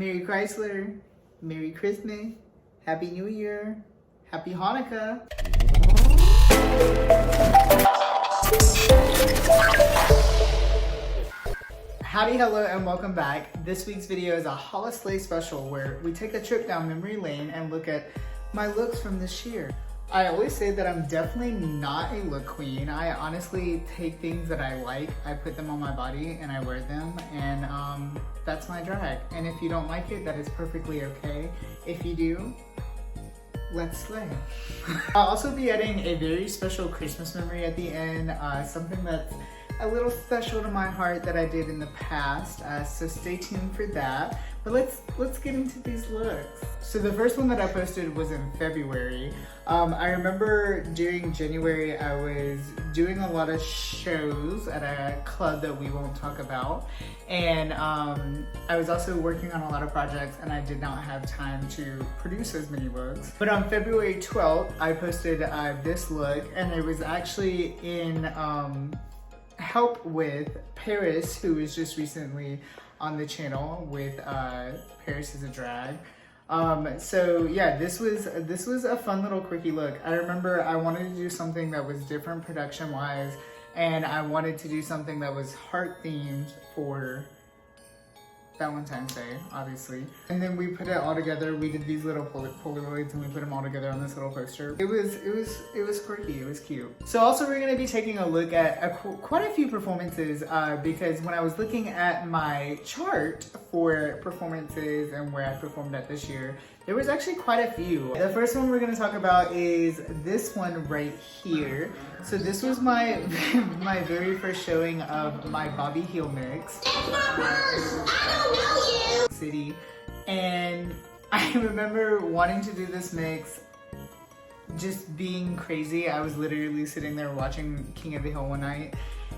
Merry Chrysler, Merry Christmas, Happy New Year, Happy Hanukkah. Howdy, hello, and welcome back. This week's video is a Holi-Slay Special where we take a trip down memory lane and look at my looks from this year. I always say that I'm definitely not a look queen. I honestly take things that I like, I put them on my body and I wear them, and that's my drag. And if you don't like it, that is perfectly okay. If you do, let's slay. I'll also be adding a very special Christmas memory at the end, something that's a little special to my heart that I did in the past, so stay tuned for that. But let's get into these looks. So the first one that I posted was in February. I remember during January I was doing a lot of shows at a club that we won't talk about, and I was also working on a lot of projects and I did not have time to produce as many looks. But on February 12th I posted this look, and it was actually in help with Paris, who was just recently on the channel with Paris is a Drag. So yeah, this was a fun little quirky look. I remember I wanted to do something that was different production wise, and I wanted to do something that was heart themed for Valentine's Day, obviously. And then we put it all together. We did these little Polaroids and we put them all together on this little poster. It was quirky, it was cute. So also we're gonna be taking a look at quite a few performances because when I was looking at my chart for performances and where I performed at this year, there was actually quite a few. The first one we're gonna talk about is this one right here. So this was my my very first showing of my Bobby Heel mix. City, and I remember wanting to do this mix, just being crazy. I was literally sitting there watching King of the Hill one night,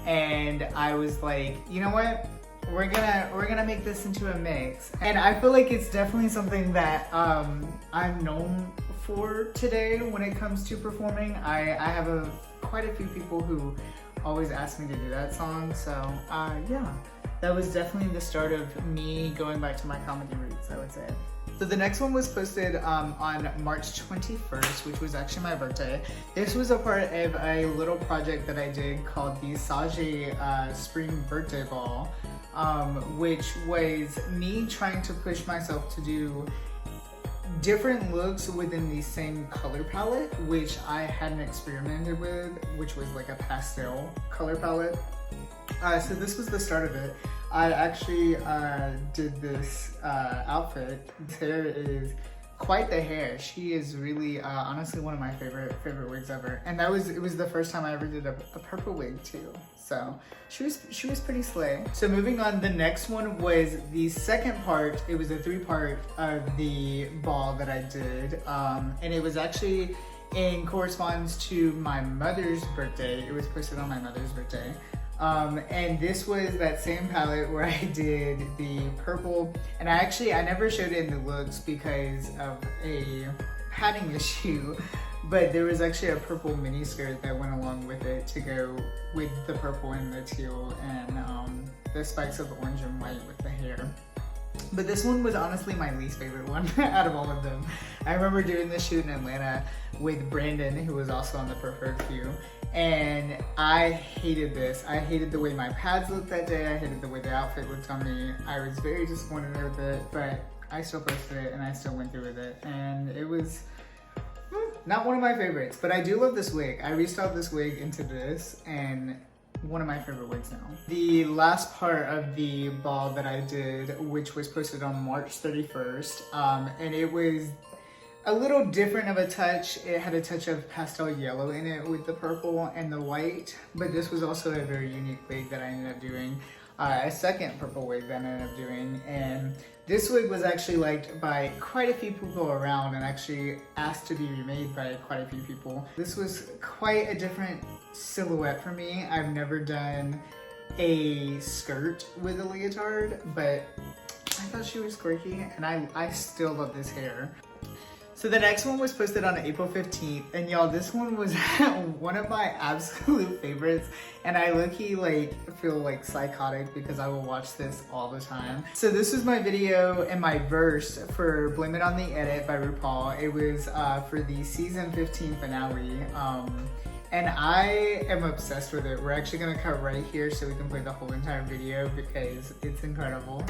and I was like, you know what? We're gonna make this into a mix. And I feel like it's definitely something that I'm known for today when it comes to performing. I have quite a few people who always ask me to do that song, so yeah. That was definitely the start of me going back to my comedy roots, I would say. So the next one was posted on March 21st, which was actually my birthday. This was a part of a little project that I did called the Sage Spring Birthday Ball, which was me trying to push myself to do different looks within the same color palette, which I hadn't experimented with, which was like a pastel color palette. So this was the start of it. I actually did this outfit. There is quite the hair. She is really honestly one of my favorite wigs ever, and it was the first time I ever did a purple wig too. So she was pretty slay. So moving on, the next one was the second part. It was a 3-part of the ball that I did, and it was actually in correspondence to my mother's birthday. It was posted on my mother's birthday. And this was that same palette where I did the purple, and I never showed it in the looks because of a padding issue, but there was actually a purple mini skirt that went along with it to go with the purple and the teal and the spikes of orange and white with the hair. But this one was honestly my least favorite one out of all of them. I remember doing this shoot in Atlanta with Brandon, who was also on the preferred few, and I hated this. I hated the way my pads looked that day. I hated the way the outfit looked on me. I was very disappointed with it, but I still posted it and I still went through with it, and it was not one of my favorites. But I do love this wig. I restyled this wig into this, and one of my favorite wigs now. The last part of the ball that I did, which was posted on March 31st, and it was a little different of a touch. It had a touch of pastel yellow in it with the purple and the white, but this was also a very unique wig that I ended up doing. A second purple wig that I ended up doing, and this wig was actually liked by quite a few people around and actually asked to be remade by quite a few people. This was quite a different silhouette for me. I've never done a skirt with a leotard, but I thought she was quirky, and I still love this hair. So the next one was posted on April 15th, and y'all, this one was one of my absolute favorites, and I low-key like feel like psychotic because I will watch this all the time. So this was my video and my verse for Blame It on the Edit by RuPaul. It was for the season 15 finale, and I am obsessed with it. We're actually gonna cut right here so we can play the whole entire video because it's incredible.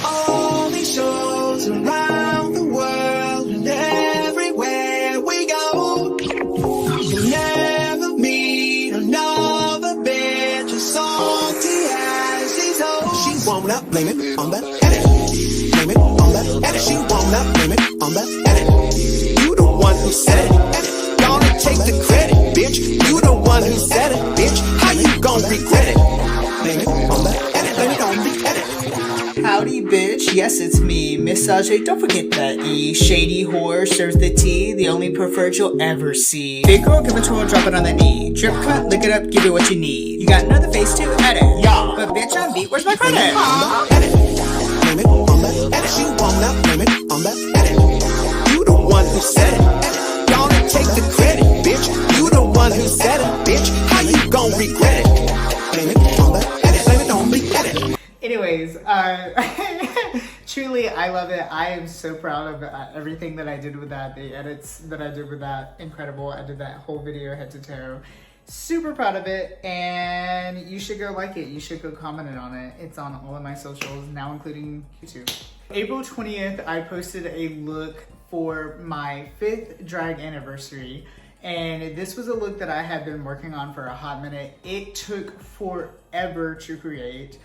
All these shows around the world and everywhere we go, you'll never meet another bitch as salty as these hoes. She wanna blame it on the edit, blame it on the edit. She wanna blame it on the edit. You the one who said it, edit. Gonna take the credit, bitch. You the one who said it, bitch. How you gonna regret it? Blame it on the edit, blame it on the edit. Howdy, bitch. Yes, it's me, Miss Sajay. Don't forget that E. Shady whore serves the tea, the only preferred you'll ever see. Big girl, give it to her, drop it on the knee. Drip cut, lick it up, give it what you need. You got another face to edit, yeah. But bitch, on beat, where's my credit? Edit. Blame it on the edit. She wanna blame it on the edit. You the one who said it. Edit. Gonna take the credit, bitch. You the one who said it, bitch. How you gonna regret it? Blame it on the edit. Blame it on the edit. Anyways, truly, I love it. I am so proud of everything that I did with that. The edits that I did with that, incredible. I did that whole video head to toe. Super proud of it, and you should go like it. You should go comment on it. It's on all of my socials, now including YouTube. April 20th, I posted a look for my 5th drag anniversary, and this was a look that I had been working on for a hot minute. It took forever to create.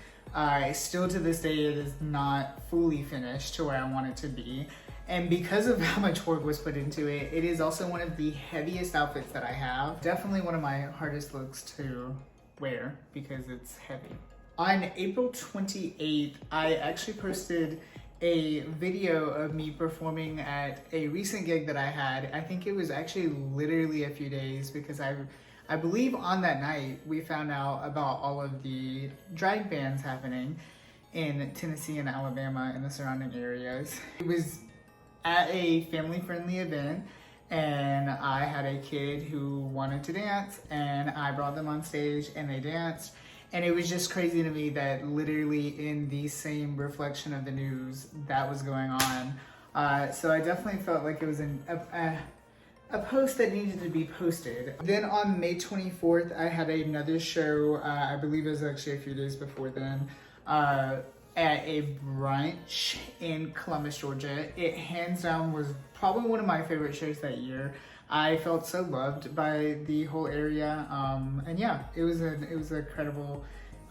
Still to this day, it is not fully finished to where I want it to be. And because of how much work was put into it, it is also one of the heaviest outfits that I have. Definitely one of my hardest looks to wear because it's heavy. On April 28th, I actually posted a video of me performing at a recent gig that I had. I think it was actually literally a few days because I believe on that night, we found out about all of the drag bans happening in Tennessee and Alabama and the surrounding areas. It was at a family-friendly event, and I had a kid who wanted to dance, and I brought them on stage and they danced. And it was just crazy to me that literally in the same reflection of the news that was going on. So I definitely felt like it was a post that needed to be posted. Then on May 24th, I had another show, I believe it was actually a few days before then, at a brunch in Columbus, Georgia. It hands down was probably one of my favorite shows that year. I felt so loved by the whole area, and yeah, it was a incredible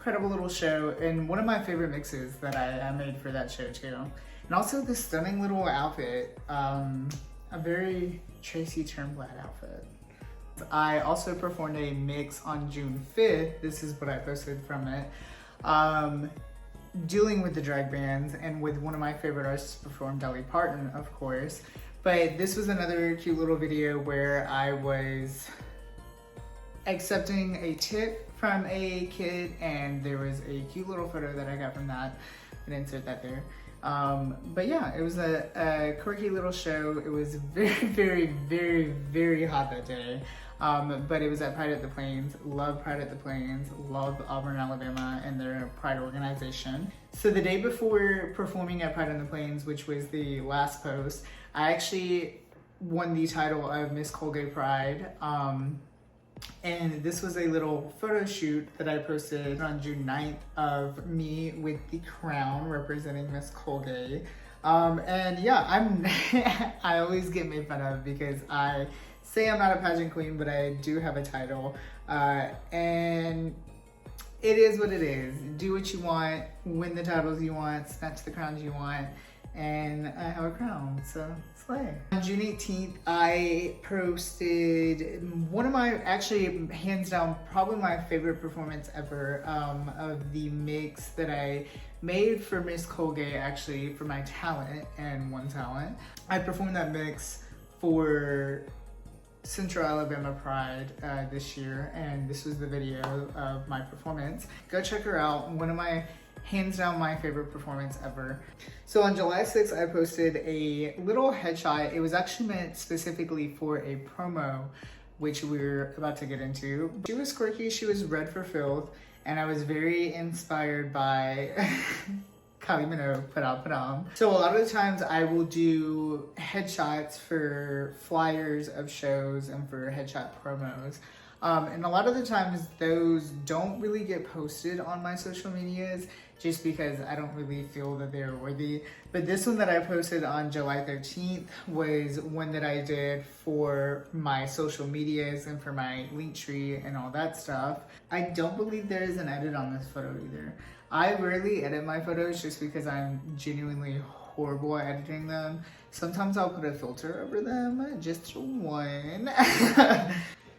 little show, and one of my favorite mixes that I made for that show too. And also the stunning little outfit, a very Tracy Turnblad outfit. I also performed a mix on June 5th. This is what I posted from it. Dealing with the drag bands and with one of my favorite artists to perform, Dolly Parton, of course. But this was another cute little video where I was accepting a tip from a kid, and there was a cute little photo that I got from that. I'm gonna insert that there. But yeah, it was a quirky little show. It was very hot that day. But it was at Pride at the Plains. Love Pride at the Plains. Love Auburn, Alabama, and their Pride organization. So the day before performing at Pride at the Plains, which was the last post, I actually won the title of Miss Colgate Pride. And this was a little photo shoot that I posted on June 9th of me with the crown representing Miss Colgate. And yeah, I always get made fun of because I say I'm not a pageant queen, but I do have a title. And it is what it is. Do what you want, win the titles you want, snatch the crowns you want, and I have a crown, so slay. On June 18th, I posted one of my, actually hands down, probably my favorite performance ever of the mix that I made for Miss Colgate, actually, for my talent and one talent. I performed that mix for Central Alabama Pride this year, and this was the video of my performance. Go check her out. One of my hands down my favorite performance ever. So on July 6th, I posted a little headshot. It was actually meant specifically for a promo, which we're about to get into. She was quirky, she was red for filth, and I was very inspired by Kylie Minogue, Padam. So a lot of the times I will do headshots for flyers of shows and for headshot promos. And a lot of the times those don't really get posted on my social medias just because I don't really feel that they're worthy. But this one that I posted on July 13th was one that I did for my social medias and for my link tree and all that stuff. I don't believe there is an edit on this photo either. I rarely edit my photos just because I'm genuinely horrible at editing them. Sometimes I'll put a filter over them, just one.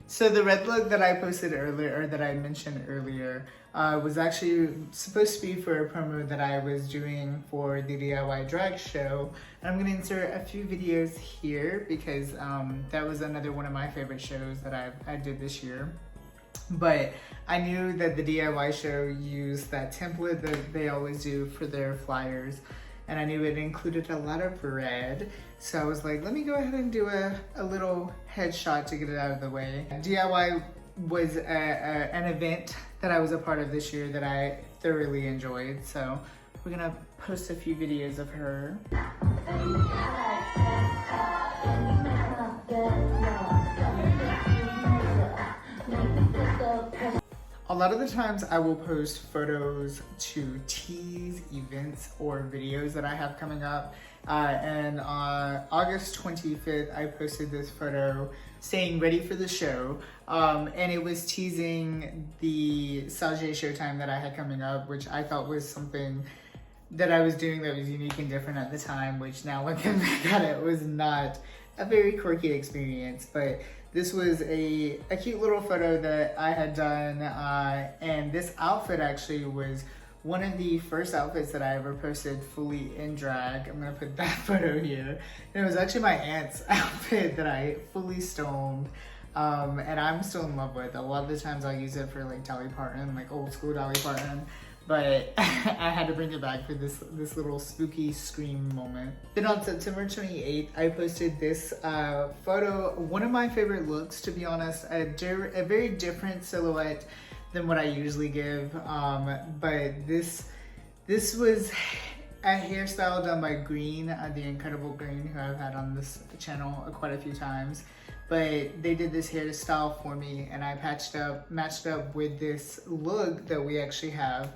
So the red look that I posted earlier, or that I mentioned earlier, was actually supposed to be for a promo that I was doing for the DIY drag show. And I'm gonna insert a few videos here because that was another one of my favorite shows that I did this year. But I knew that the DIY show used that template that they always do for their flyers. And I knew it included a lot of red. So I was like, let me go ahead and do a little headshot to get it out of the way. DIY was an event that I was a part of this year that I thoroughly enjoyed. So we're gonna post a few videos of her. A lot of the times I will post photos to tease events or videos that I have coming up. And on August 25th, I posted this photo saying ready for the show. And it was teasing the Sajay Showtime that I had coming up, which I thought was something that I was doing that was unique and different at the time, which now looking back at it was not a very quirky experience. But this was a cute little photo that I had done, and this outfit actually was one of the first outfits that I ever posted fully in drag. I'm gonna put that photo here. And it was actually my aunt's outfit that I fully stoned, and I'm still in love with. A lot of the times I'll use it for like Dolly Parton, like old school Dolly Parton. But I had to bring it back for this little spooky scream moment. Then on September 28th, I posted this photo, one of my favorite looks, to be honest, a very different silhouette than what I usually give. But this was a hairstyle done by Green, the Incredible Green, who I've had on this channel quite a few times. But they did this hairstyle for me, and I matched up with this look that we actually have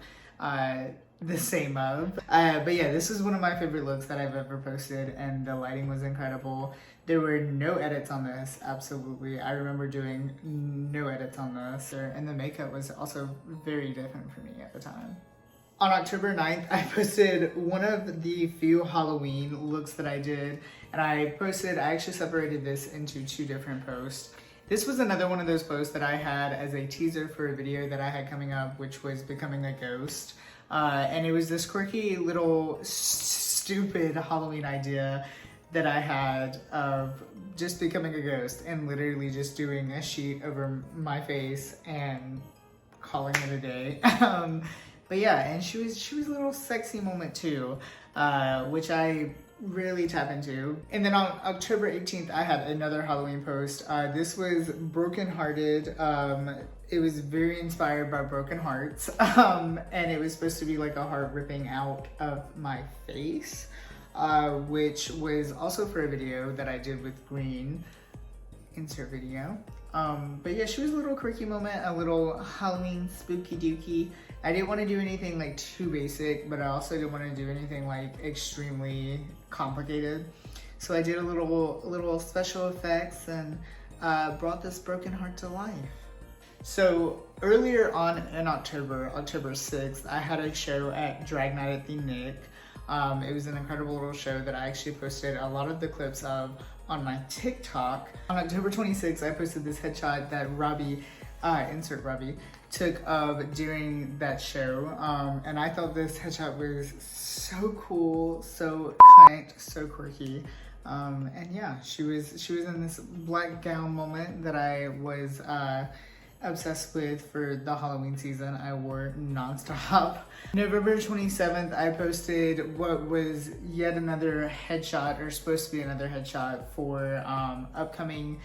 the same of. But yeah, this is one of my favorite looks that I've ever posted, and the lighting was incredible. There were no edits on this, absolutely. I remember doing no edits on this, and the makeup was also very different for me at the time. On October 9th, I posted one of the few Halloween looks that I did, and I actually separated this into two different posts. This was another one of those posts that I had as a teaser for a video that I had coming up, which was becoming a ghost. And it was this quirky little stupid Halloween idea that I had of just becoming a ghost and literally just doing a sheet over my face and calling it a day. But yeah, and she was a little sexy moment too, which I really tap into. And then on October 18th, I had another Halloween post. This was Broken Hearted. It was very inspired by broken hearts. And it was supposed to be like a heart ripping out of my face, which was also for a video that I did with Green. Insert video. But yeah, she was a little quirky moment, a little Halloween spooky dooky. I didn't want to do anything like too basic, but I also didn't want to do anything like extremely complicated. So I did a little special effects and brought this broken heart to life. So earlier on in October 6th, I had a show at Drag Night at the Nick. It was an incredible little show that I actually posted a lot of the clips of on my TikTok. On October 26th, I posted this headshot that Robbie, insert Robbie, took of during that show. And I thought this headshot was so cool, so cunt, so quirky. And yeah, she was in this black gown moment that I was obsessed with for the Halloween season. I wore nonstop. November 27th, I posted what was yet another headshot, or supposed to be another headshot for upcoming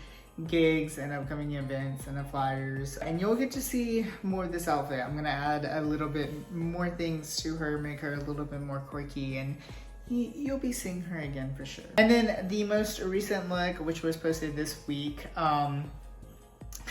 gigs and upcoming events and the flyers. And you'll get to see more of this outfit. I'm gonna add a little bit more things to her, make her a little bit more quirky, and you'll be seeing her again for sure. And then the most recent look, which was posted this week,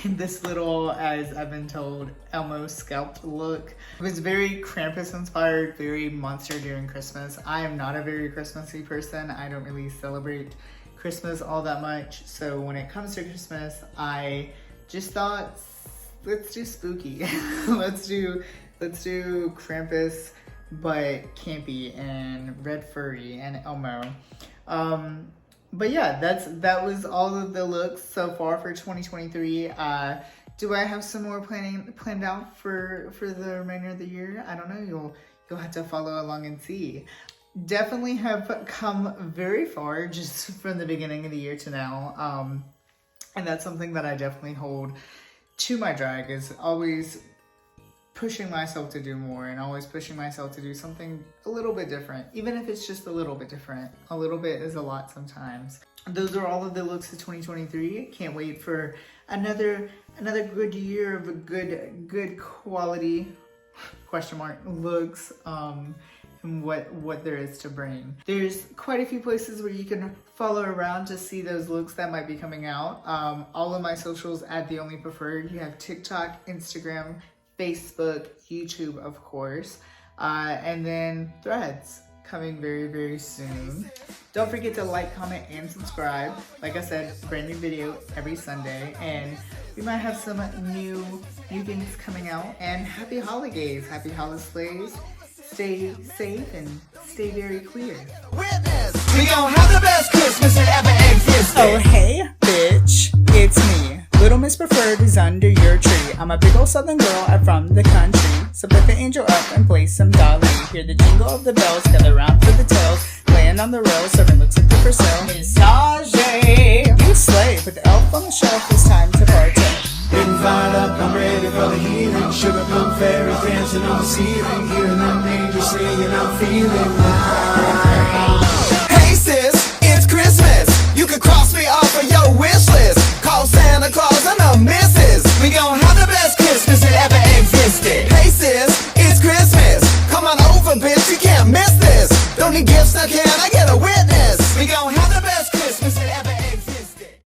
this little, as I've been told, Elmo scalped look. It was very Krampus inspired, very monster during Christmas. I am not a very Christmassy person. I don't really celebrate Christmas all that much. So when it comes to Christmas, I just thought, let's do spooky. let's do Krampus, but campy and red furry and Elmo. But yeah, that was all of the looks so far for 2023. Do I have some more planned out for the remainder of the year? I don't know. You'll have to follow along and see. Definitely have come very far just from the beginning of the year to now. And that's something that I definitely hold to my drag, is always pushing myself to do more and always pushing myself to do something a little bit different, even if it's just a little bit different. A little bit is a lot sometimes. Those are all of the looks of 2023. Can't wait for another good year of a good quality looks and what there is to bring. There's quite a few places where you can follow around to see those looks that might be coming out. All of my socials at The Only Preferred. You have TikTok, Instagram, Facebook, YouTube, of course, and then Threads coming very, very soon. Don't forget to like, comment, and subscribe. Like I said, brand new video every Sunday, and we might have some new things coming out. And happy holidays, happy Holi-Slays. Stay safe and stay very clear. Witness, we gon' have the best Christmas that ever existed. Oh hey, bitch, it's me. Little Miss Preferred is under your tree. I'm a big old southern girl, I'm from the country. So put the angel up and play some dolly. Hear the jingle of the bells, gather round for the tails. Laying on the rails, serving looks at the for sale. Massage, you slay. Put the elf on the shelf, it's time to party. Getting fired up, I'm ready for the healing. Sugar plum fairies dancing on the ceiling. Hearing them angels singing, I'm feeling right. Hey sis, it's Christmas. You can cross me off of your wish list. Call Santa Claus and the missus. We gon' have the best Christmas that ever existed. Hey sis, it's Christmas. Come on over, bitch, you can't miss this. Don't need gifts, now can I